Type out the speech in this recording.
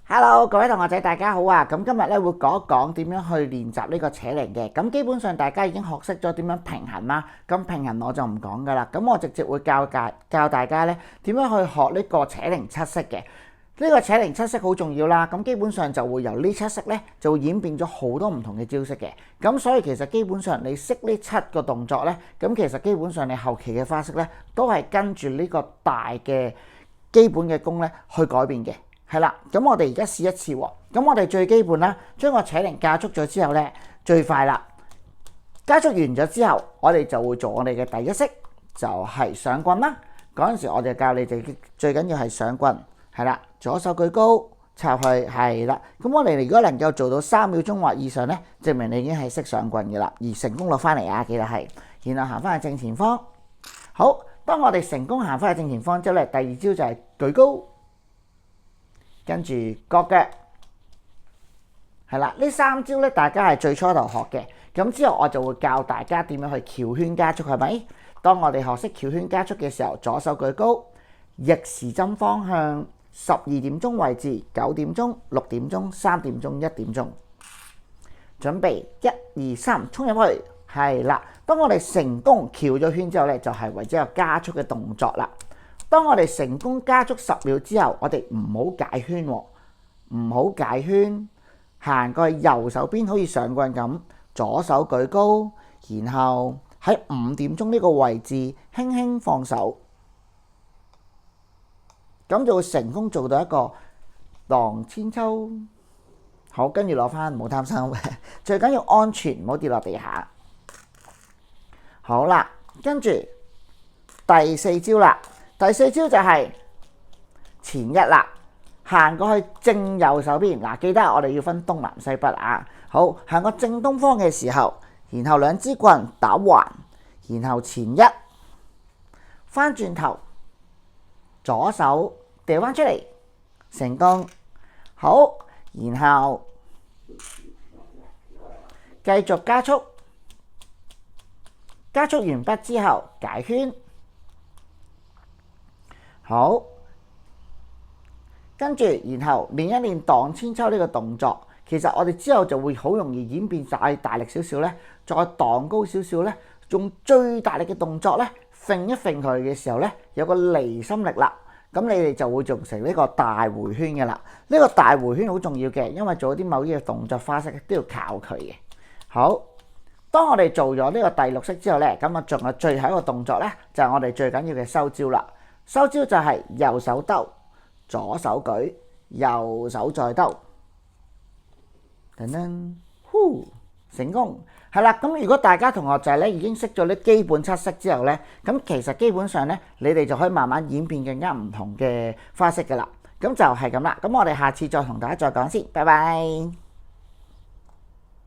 Hello，各位同學仔，大家好啊！咁今日咧會講一講點樣去練習呢個扯鈴嘅。咁基本上大家已經學識咗點樣平衡啦。咁平衡我就唔講噶啦。咁我直接會教大家咧點樣去學呢個扯鈴七式嘅。呢個扯鈴七式好重要啦。咁基本上就會由呢七式咧就會演變咗好多唔同嘅招式嘅。咁所以其實基本上你識呢七個動作咧，咁其實基本上你後期嘅花式咧都係跟住呢個大嘅基本嘅功咧去改變嘅。係啦，咁我哋而家試一次喎。咁我哋最基本啦，將個扯鈴加速咗之後咧，最快啦。加速完咗之後，我哋就會做我哋嘅第一式，就係上棍啦。嗰陣時我哋教你哋最緊要係上棍，係啦，左手舉高插去，係啦。咁我哋如果能夠做到3秒鐘或以上咧，證明你已經係識上棍嘅啦，而成功落翻嚟啊，記得係。然後行翻去正前方。好，當我哋成功行翻去正前方之後咧，第二招就係舉高。跟住割腳，係啦，呢3招咧，大家係最初頭學嘅。咁之後我就會教大家點樣去翹圈加速，係咪？當我哋學識翹圈加速嘅時候，左手舉高，逆時針方向12點鐘位置，9點鐘、6點鐘、3點鐘、1點鐘，準備1、2、3，衝入去，係啦。當我哋成功翹咗圈之後咧，就係為之有加速嘅動作啦。當我哋成功加速10秒之後，我哋唔好解圈喎，唔好解圈，行過去右手邊好似上棍咁，左手舉高，然後喺5點鐘呢個位置輕輕放手，咁就會成功做到一個盪千秋。好，跟住攞翻，唔好貪心，最緊要安全，唔好跌落地下。好啦，跟住第4招啦。第4招就係前一啦，行過去正右手邊嗱，記得我哋要分東南西北啊。好，行過正東方嘅時候，然後兩支棍打橫，然後前一翻轉頭，左手掉翻出嚟，成功。好，然後繼續加速，加速完畢之後解圈。好，跟住然後練一練盪千秋呢個動作。其實我哋之後就會好容易演變晒大力少少咧，再盪高少少咧，用最大力嘅動作咧，揈一揈佢嘅時候咧，有個離心力啦。咁你哋就會做成呢個大回圈嘅啦。呢個大回圈好重要嘅，因為做啲某啲嘅動作花式都要靠佢嘅。好，當我哋做咗呢個第6式之後咧，咁啊仲有最後一個動作咧，就係我哋最緊要嘅收招啦。收招就係右手兜，左手舉，右手再兜，噔噔，呼，成功。係啦，咁如果大家同學仔咧已經識咗啲基本7式之後咧，咁其實基本上咧，你哋就可以慢慢演變更加唔同嘅花式噶啦。咁就係咁啦。咁我哋下次再同大家再講先，拜拜。